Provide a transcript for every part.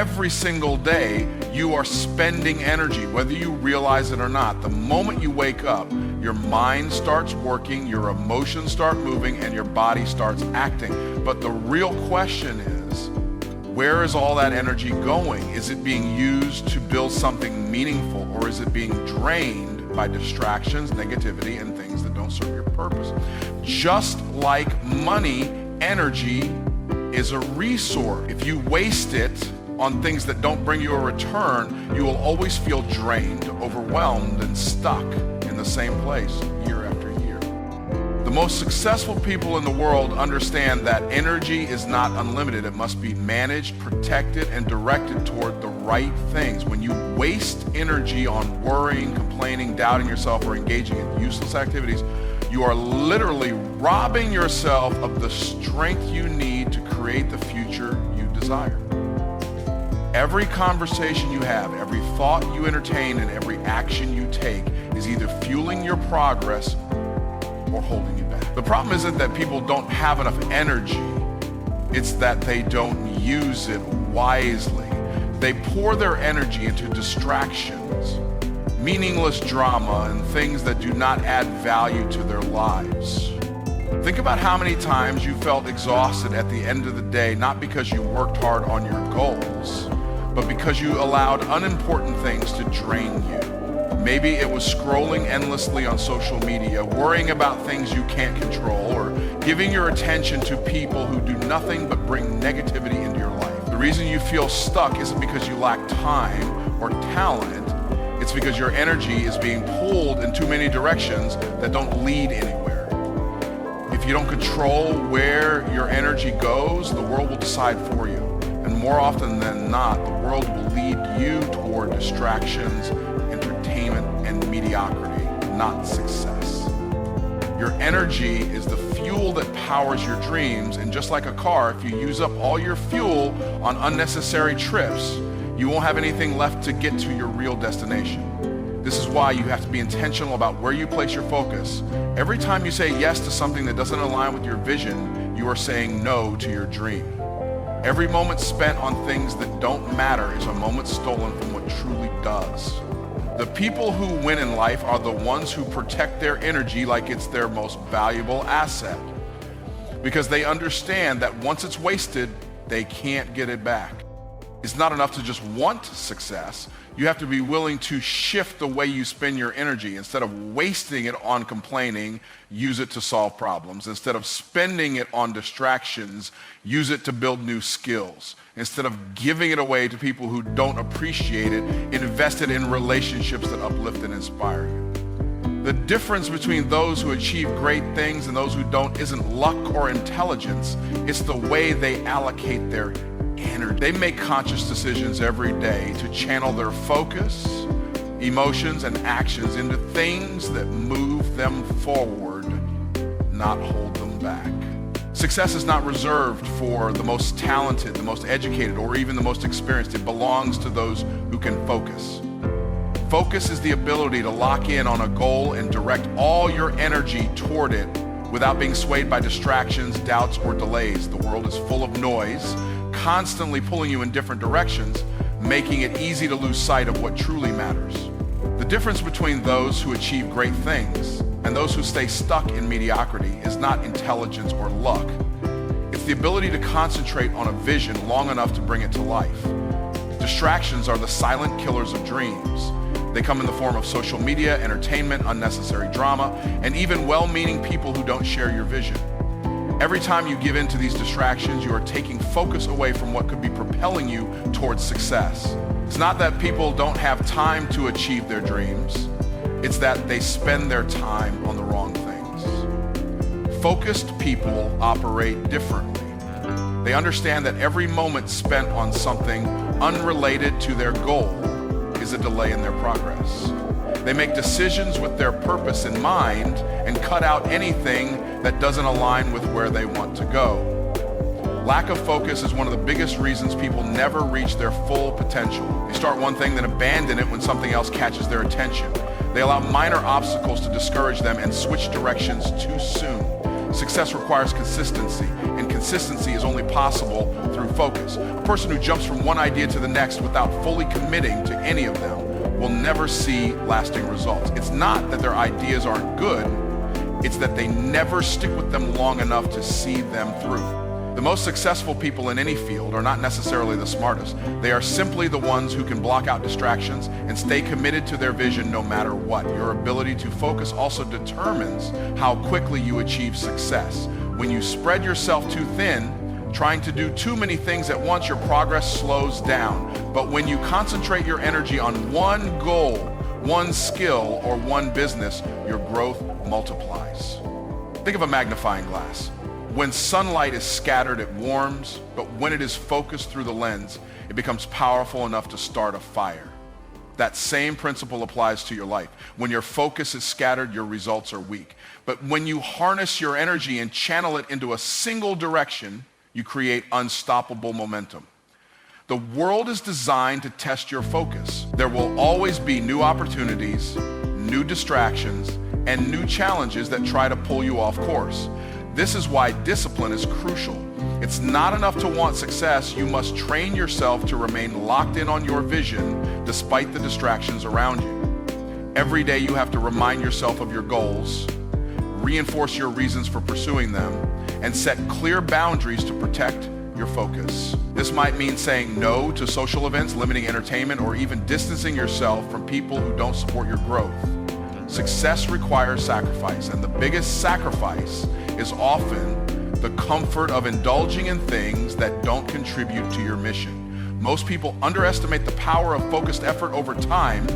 every single day, you are spending energy, whether you realize it or not. The moment you wake up, your mind starts working, your emotions start moving, and your body starts acting. But the real question is, where is all that energy going? Is it being used to build something meaningful, or is it being drained by distractions, negativity, and things that don't serve your purpose? Just like money, energy is a resource. If you waste it on things that don't bring you a return, you will always feel drained, overwhelmed, and stuck in the same place year after year. The most successful people in the world understand that energy is not unlimited. It must be managed, protected, and directed toward the right things. When you waste energy on worrying, complaining, doubting yourself, or engaging in useless activities, you are literally robbing yourself of the strength you need to create the future you desire. Every conversation you have, every thought you entertain, and every action you take is either fueling your progress or holding you back. The problem isn't that people don't have enough energy. It's that they don't use it wisely. They pour their energy into distractions, meaningless drama, and things that do not add value to their lives. Think about how many times you felt exhausted at the end of the day, not because you worked hard on your goals, but because you allowed unimportant things to drain you. Maybe it was scrolling endlessly on social media, worrying about things you can't control, or giving your attention to people who do nothing but bring negativity into your life. The reason you feel stuck isn't because you lack time or talent. It's because your energy is being pulled in too many directions that don't lead anywhere. If you don't control where your energy goes, the world will decide for you. And more often than not, the world will lead you toward distractions, entertainment, and mediocrity, not success. Your energy is the fuel that powers your dreams, and just like a car, if you use up all your fuel on unnecessary trips, you won't have anything left to get to your real destination. This is why you have to be intentional about where you place your focus. Every time you say yes to something that doesn't align with your vision, you are saying no to your dream. Every moment spent on things that don't matter is a moment stolen from what truly does. The people who win in life are the ones who protect their energy like it's their most valuable asset, because they understand that once it's wasted, they can't get it back. It's not enough to just want success. You have to be willing to shift the way you spend your energy. Instead of wasting it on complaining, use it to solve problems. Instead of spending it on distractions, use it to build new skills. Instead of giving it away to people who don't appreciate it, invest it in relationships that uplift and inspire you. The difference between those who achieve great things and those who don't isn't luck or intelligence. It's the way they allocate their energy. They make conscious decisions every day to channel their focus, emotions, and actions into things that move them forward, not hold them back. Success is not reserved for the most talented, the most educated, or even the most experienced. It belongs to those who can focus. Focus is the ability to lock in on a goal and direct all your energy toward it without being swayed by distractions, doubts, or delays. The world is full of noise, constantly pulling you in different directions, making it easy to lose sight of what truly matters. The difference between those who achieve great things and those who stay stuck in mediocrity is not intelligence or luck. It's the ability to concentrate on a vision long enough to bring it to life. Distractions are the silent killers of dreams. They come in the form of social media, entertainment, unnecessary drama, and even well-meaning people who don't share your vision. Every time you give in to these distractions, you are taking focus away from what could be propelling you towards success. It's not that people don't have time to achieve their dreams. It's that they spend their time on the wrong things. Focused people operate differently. They understand that every moment spent on something unrelated to their goal is a delay in their progress. They make decisions with their purpose in mind and cut out anything that doesn't align with where they want to go. Lack of focus is one of the biggest reasons people never reach their full potential. They start one thing, then abandon it when something else catches their attention. They allow minor obstacles to discourage them and switch directions too soon. Success requires consistency, and consistency is only possible through focus. A person who jumps from one idea to the next without fully committing to any of them will never see lasting results. It's not that their ideas aren't good, it's that they never stick with them long enough to see them through. The most successful people in any field are not necessarily the smartest. They are simply the ones who can block out distractions and stay committed to their vision no matter what. Your ability to focus also determines how quickly you achieve success. When you spread yourself too thin, trying to do too many things at once, your progress slows down. But when you concentrate your energy on one goal, one skill, or one business, your growth multiplies. Think of a magnifying glass. When sunlight is scattered, it warms, but when it is focused through the lens, it becomes powerful enough to start a fire. That same principle applies to your life. When your focus is scattered, your results are weak. But when you harness your energy and channel it into a single direction, you create unstoppable momentum. The world is designed to test your focus. There will always be new opportunities, new distractions, and new challenges that try to pull you off course. This is why discipline is crucial. It's not enough to want success. You must train yourself to remain locked in on your vision despite the distractions around you. Every day you have to remind yourself of your goals, reinforce your reasons for pursuing them, and set clear boundaries to protect your focus. This might mean saying no to social events, limiting entertainment, or even distancing yourself from people who don't support your growth. Success requires sacrifice, and the biggest sacrifice is often the comfort of indulging in things that don't contribute to your mission. Most people underestimate the power of focused effort over time.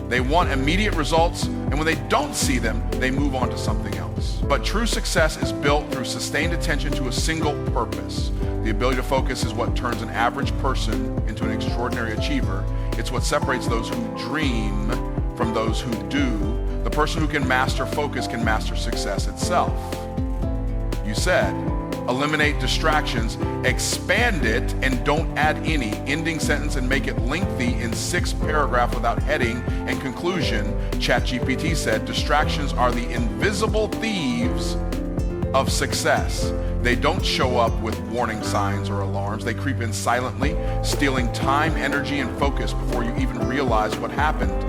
They want immediate results, and when they don't see them, they move on to something else. But true success is built through sustained attention to a single purpose. The ability to focus is what turns an average person into an extraordinary achiever. It's what separates those who dream from those who do. The person who can master focus can master success itself. You said, eliminate distractions, expand it, and don't add any ending sentence and make it lengthy in 6 paragraphs without heading and conclusion. ChatGPT said, distractions are the invisible thieves of success. They don't show up with warning signs or alarms. They creep in silently, stealing time, energy, and focus before you even realize what happened.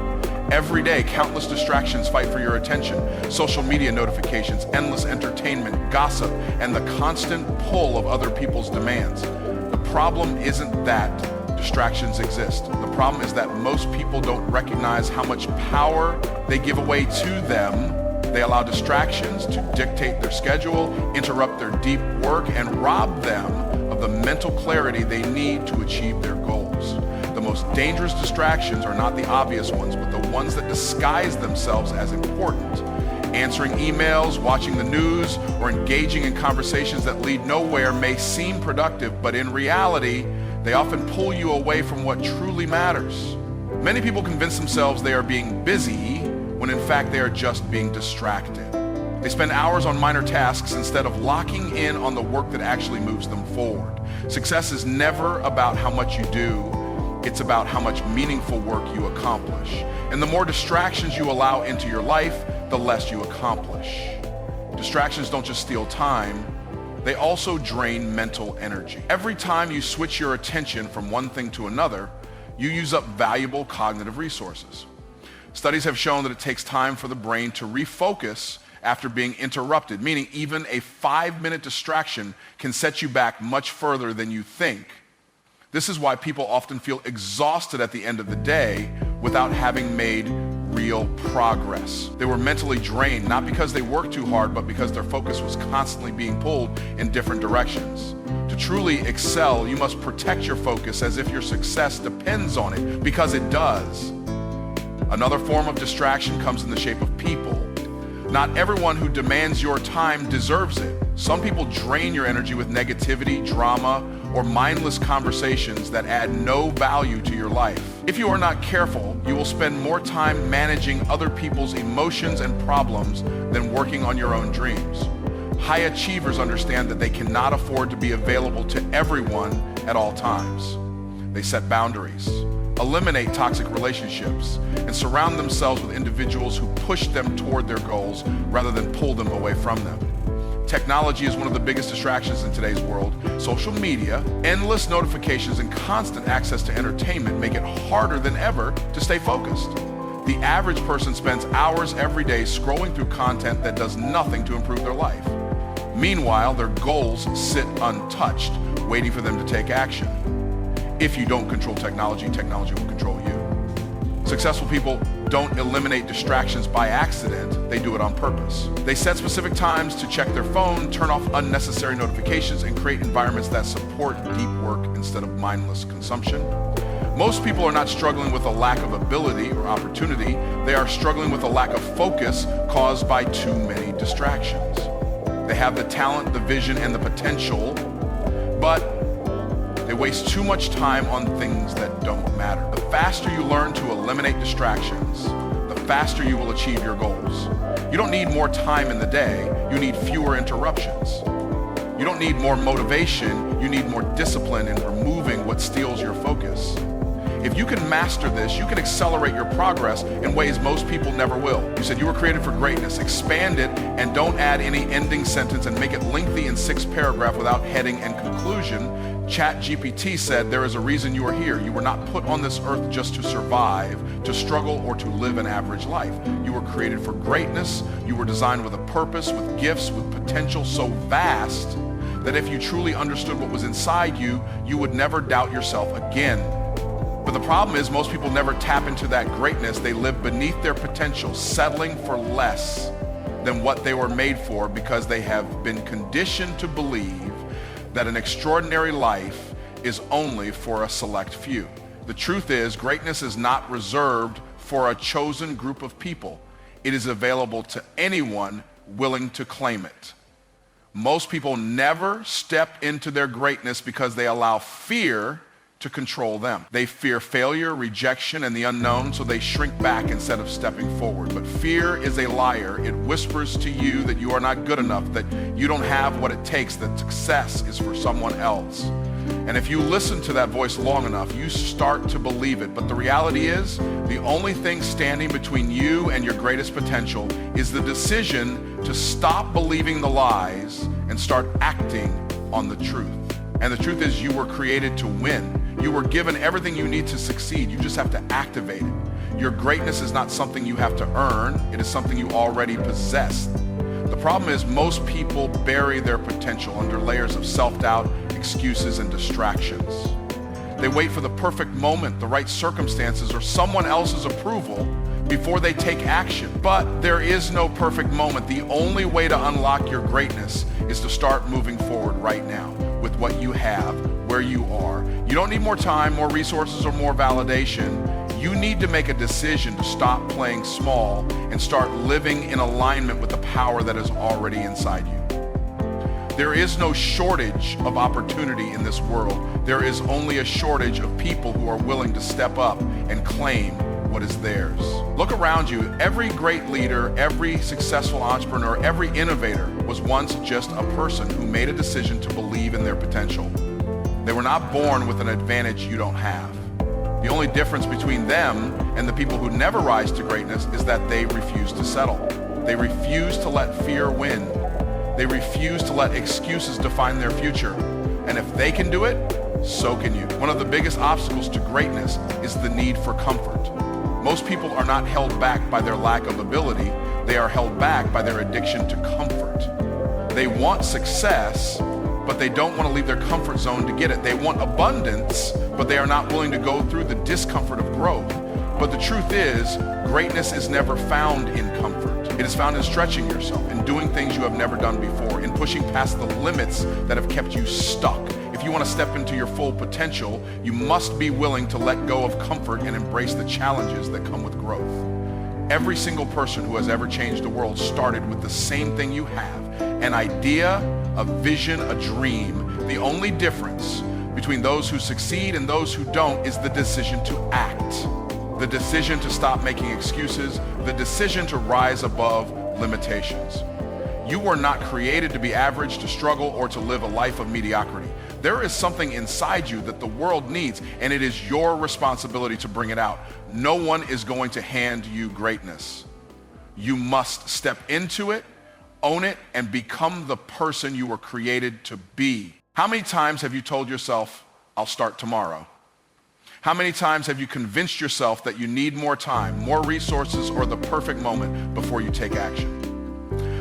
Every day, countless distractions fight for your attention. Social media notifications, endless entertainment, gossip, and the constant pull of other people's demands. The problem isn't that distractions exist. The problem is that most people don't recognize how much power they give away to them. They allow distractions to dictate their schedule, interrupt their deep work, and rob them of the mental clarity they need to achieve their goals. The most dangerous distractions are not the obvious ones, but the ones that disguise themselves as important. Answering emails, watching the news, or engaging in conversations that lead nowhere may seem productive, but in reality, they often pull you away from what truly matters. Many people convince themselves they are being busy when in fact they are just being distracted. They spend hours on minor tasks instead of locking in on the work that actually moves them forward. Success is never about how much you do. It's about how much meaningful work you accomplish. And the more distractions you allow into your life, the less you accomplish. Distractions don't just steal time, they also drain mental energy. Every time you switch your attention from one thing to another, you use up valuable cognitive resources. Studies have shown that it takes time for the brain to refocus after being interrupted, meaning even a 5-minute distraction can set you back much further than you think. This is why people often feel exhausted at the end of the day without having made real progress. They were mentally drained, not because they worked too hard, but because their focus was constantly being pulled in different directions. To truly excel, you must protect your focus as if your success depends on it, because it does. Another form of distraction comes in the shape of people. Not everyone who demands your time deserves it. Some people drain your energy with negativity, drama, or mindless conversations that add no value to your life. If you are not careful, you will spend more time managing other people's emotions and problems than working on your own dreams. High achievers understand that they cannot afford to be available to everyone at all times. They set boundaries, eliminate toxic relationships, and surround themselves with individuals who push them toward their goals rather than pull them away from them. Technology is one of the biggest distractions in today's world. Social media, endless notifications, and constant access to entertainment make it harder than ever to stay focused. The average person spends hours every day scrolling through content that does nothing to improve their life. Meanwhile, their goals sit untouched, waiting for them to take action. If you don't control technology, technology will control you. Successful people don't eliminate distractions by accident, they do it on purpose. They set specific times to check their phone, turn off unnecessary notifications, and create environments that support deep work instead of mindless consumption. Most people are not struggling with a lack of ability or opportunity, they are struggling with a lack of focus caused by too many distractions. They have the talent, the vision, and the potential, but they waste too much time on things that don't matter. The faster you learn to eliminate distractions, the faster you will achieve your goals. You don't need more time in the day, you need fewer interruptions. You don't need more motivation, you need more discipline in removing what steals your focus. If you can master this, you can accelerate your progress in ways most people never will. You said you were created for greatness. Expand it and don't add any ending sentence and make it lengthy in 6 paragraphs without heading and conclusion. ChatGPT said there is a reason you are here. You were not put on this earth just to survive, to struggle, or to live an average life. You were created for greatness. You were designed with a purpose, with gifts, with potential so vast that if you truly understood what was inside you, you would never doubt yourself again. But the problem is most people never tap into that greatness. They live beneath their potential, settling for less than what they were made for because they have been conditioned to believe that an extraordinary life is only for a select few. The truth is, greatness is not reserved for a chosen group of people. It is available to anyone willing to claim it. Most people never step into their greatness because they allow fear to control them. They fear failure, rejection, and the unknown, so they shrink back instead of stepping forward. But fear is a liar. It whispers to you that you are not good enough, that you don't have what it takes, that success is for someone else. And if you listen to that voice long enough, you start to believe it. But the reality is, the only thing standing between you and your greatest potential is the decision to stop believing the lies and start acting on the truth. And the truth is, you were created to win. You were given everything you need to succeed. You just have to activate it. Your greatness is not something you have to earn. It is something you already possess. The problem is most people bury their potential under layers of self-doubt, excuses, and distractions. They wait for the perfect moment, the right circumstances, or someone else's approval before they take action. But there is no perfect moment. The only way to unlock your greatness is to start moving forward right now with what you have, where you are. You don't need more time, more resources, or more validation. You need to make a decision to stop playing small and start living in alignment with the power that is already inside you. There is no shortage of opportunity in this world. There is only a shortage of people who are willing to step up and claim what is theirs. Look around you. Every great leader, every successful entrepreneur, every innovator was once just a person who made a decision to believe in their potential. They were not born with an advantage you don't have. The only difference between them and the people who never rise to greatness is that they refuse to settle. They refuse to let fear win. They refuse to let excuses define their future. And if they can do it, so can you. One of the biggest obstacles to greatness is the need for comfort. Most people are not held back by their lack of ability. They are held back by their addiction to comfort. They want success, but they don't want to leave their comfort zone to get it. They want abundance, but they are not willing to go through the discomfort of growth. But the truth is, greatness is never found in comfort. It is found in stretching yourself, in doing things you have never done before, in pushing past the limits that have kept you stuck. If you want to step into your full potential, you must be willing to let go of comfort and embrace the challenges that come with growth. Every single person who has ever changed the world started with the same thing you have, an idea, a vision, a dream. The only difference between those who succeed and those who don't is the decision to act, the decision to stop making excuses, the decision to rise above limitations. You were not created to be average, to struggle, or to live a life of mediocrity. There is something inside you that the world needs, and it is your responsibility to bring it out. No one is going to hand you greatness. You must step into it, Own it and become the person you were created to be. How many times have you told yourself, I'll start tomorrow? How many times have you convinced yourself that you need more time, more resources, or the perfect moment before you take action?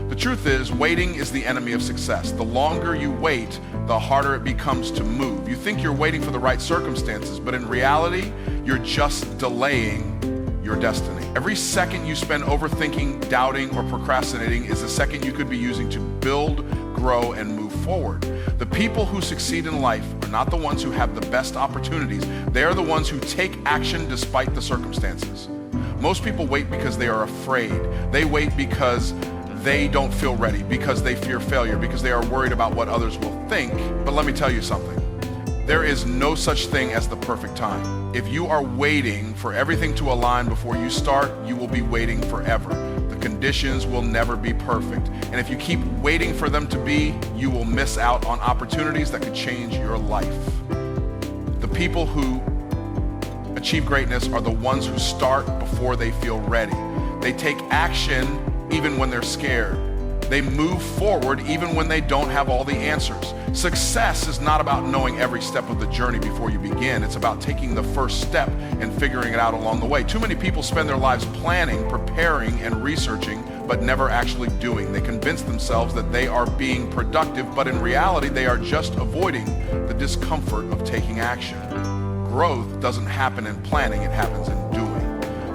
The truth is, waiting is the enemy of success. The longer you wait, the harder it becomes to move. You think you're waiting for the right circumstances, but in reality, you're just delaying your destiny. Every second you spend overthinking, doubting, or procrastinating is a second you could be using to build, grow, and move forward. The people who succeed in life are not the ones who have the best opportunities. They are the ones who take action despite the circumstances. Most people wait because they are afraid. They wait because they don't feel ready, because they fear failure, because they are worried about what others will think. But let me tell you something. There is no such thing as the perfect time. If you are waiting for everything to align before you start, you will be waiting forever. The conditions will never be perfect. And if you keep waiting for them to be, you will miss out on opportunities that could change your life. The people who achieve greatness are the ones who start before they feel ready. They take action even when they're scared. They move forward even when they don't have all the answers. Success is not about knowing every step of the journey before you begin. It's about taking the first step and figuring it out along the way. Too many people spend their lives planning, preparing, and researching, but never actually doing. They convince themselves that they are being productive, but in reality, they are just avoiding the discomfort of taking action. Growth doesn't happen in planning, it happens in doing.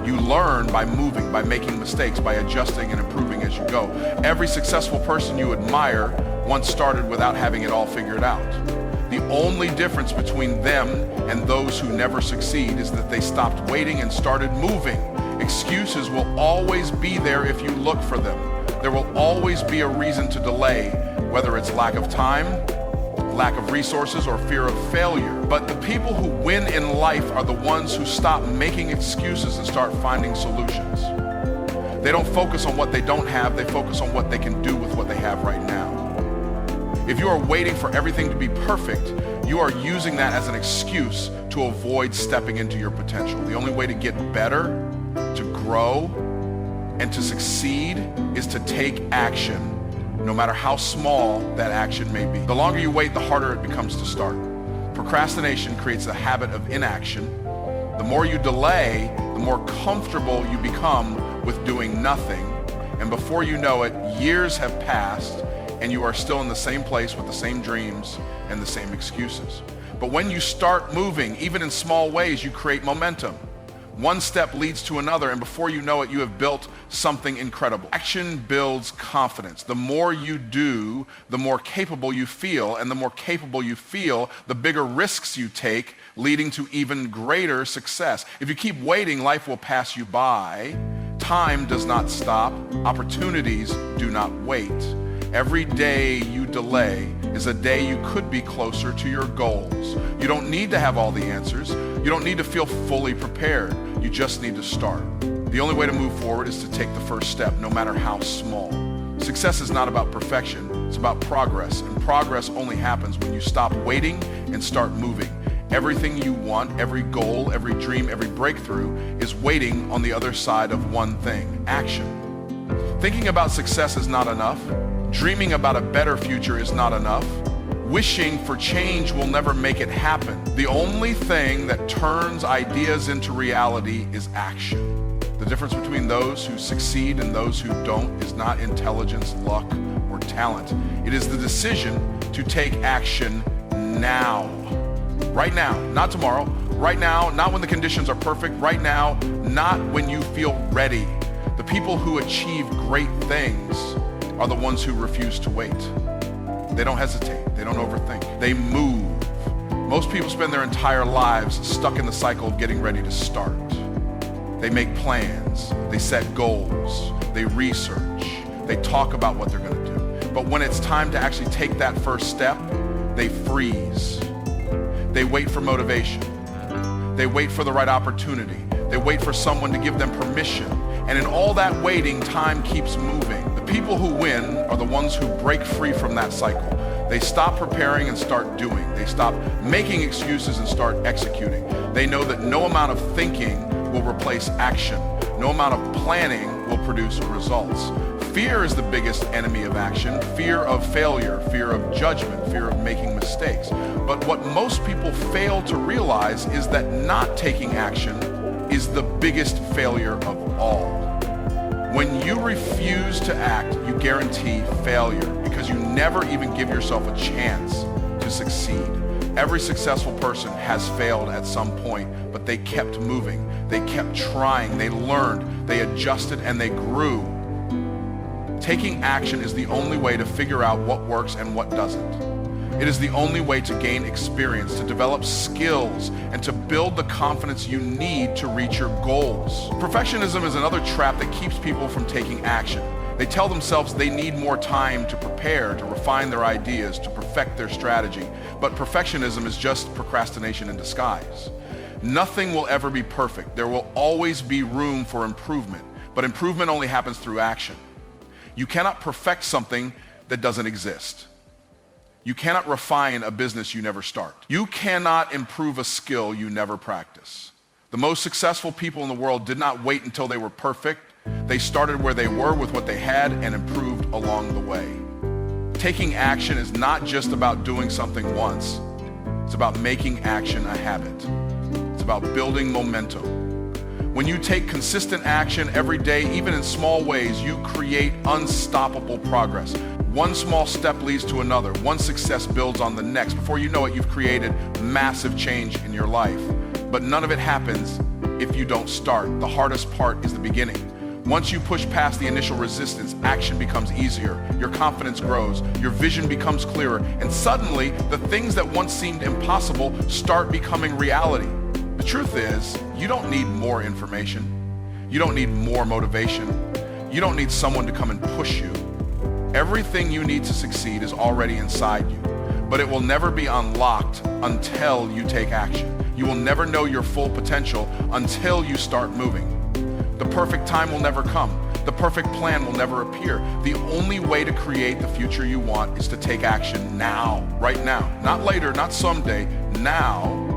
You learn by moving, by making mistakes, by adjusting and improving as you go. Every successful person you admire once started without having it all figured out. The only difference between them and those who never succeed is that they stopped waiting and started moving. Excuses will always be there if you look for them. There will always be a reason to delay, whether it's lack of time, lack of resources, or fear of failure. But the people who win in life are the ones who stop making excuses and start finding solutions. They don't focus on what they don't have, they focus on what they can do with what they have right now. If you are waiting for everything to be perfect, you are using that as an excuse to avoid stepping into your potential. The only way to get better, to grow, and to succeed is to take action, no matter how small that action may be. The longer you wait, the harder it becomes to start. Procrastination creates a habit of inaction. The more you delay, the more comfortable you become with doing nothing. And before you know it, years have passed and you are still in the same place with the same dreams and the same excuses. But when you start moving, even in small ways, you create momentum. One step leads to another, and before you know it, you have built something incredible. Action builds confidence. The more you do, the more capable you feel, and the more capable you feel, the bigger risks you take, leading to even greater success. If you keep waiting, life will pass you by. Time does not stop. Opportunities do not wait. Every day you delay is a day you could be closer to your goals. You don't need to have all the answers. You don't need to feel fully prepared. You just need to start. The only way to move forward is to take the first step, no matter how small. Success is not about perfection. It's about progress. And progress only happens when you stop waiting and start moving. Everything you want, every goal, every dream, every breakthrough is waiting on the other side of one thing: action. Thinking about success is not enough. Dreaming about a better future is not enough. Wishing for change will never make it happen. The only thing that turns ideas into reality is action. The difference between those who succeed and those who don't is not intelligence, luck, or talent. It is the decision to take action now. Right now, not tomorrow. Right now, not when the conditions are perfect. Right now, not when you feel ready. The people who achieve great things are the ones who refuse to wait. They don't hesitate. They don't overthink. They move. Most people spend their entire lives stuck in the cycle of getting ready to start. They make plans. They set goals. They research. They talk about what they're going to do. But when it's time to actually take that first step, they freeze. They wait for motivation. They wait for the right opportunity. They wait for someone to give them permission. And in all that waiting, time keeps moving. The people who win are the ones who break free from that cycle. They stop preparing and start doing. They stop making excuses and start executing. They know that no amount of thinking will replace action. No amount of planning will produce results. Fear is the biggest enemy of action. Fear of failure, fear of judgment, fear of making mistakes. But what most people fail to realize is that not taking action is the biggest failure of all. When you refuse to act, you guarantee failure because you never even give yourself a chance to succeed. Every successful person has failed at some point, but they kept moving, they kept trying, they learned, they adjusted, and they grew. Taking action is the only way to figure out what works and what doesn't. It is the only way to gain experience, to develop skills, and to build the confidence you need to reach your goals. Perfectionism is another trap that keeps people from taking action. They tell themselves they need more time to prepare, to refine their ideas, to perfect their strategy. But perfectionism is just procrastination in disguise. Nothing will ever be perfect. There will always be room for improvement, but improvement only happens through action. You cannot perfect something that doesn't exist. You cannot refine a business you never start. You cannot improve a skill you never practice. The most successful people in the world did not wait until they were perfect. They started where they were with what they had and improved along the way. Taking action is not just about doing something once. It's about making action a habit. It's about building momentum. When you take consistent action every day, even in small ways, you create unstoppable progress. One small step leads to another. One success builds on the next. Before you know it, you've created massive change in your life. But none of it happens if you don't start. The hardest part is the beginning. Once you push past the initial resistance, action becomes easier. Your confidence grows. Your vision becomes clearer. And suddenly, the things that once seemed impossible start becoming reality. The truth is, you don't need more information. You don't need more motivation. You don't need someone to come and push you. Everything you need to succeed is already inside you, but it will never be unlocked until you take action. You will never know your full potential until you start moving. The perfect time will never come. The perfect plan will never appear. The only way to create the future you want is to take action now, right now. Not later, not someday, now.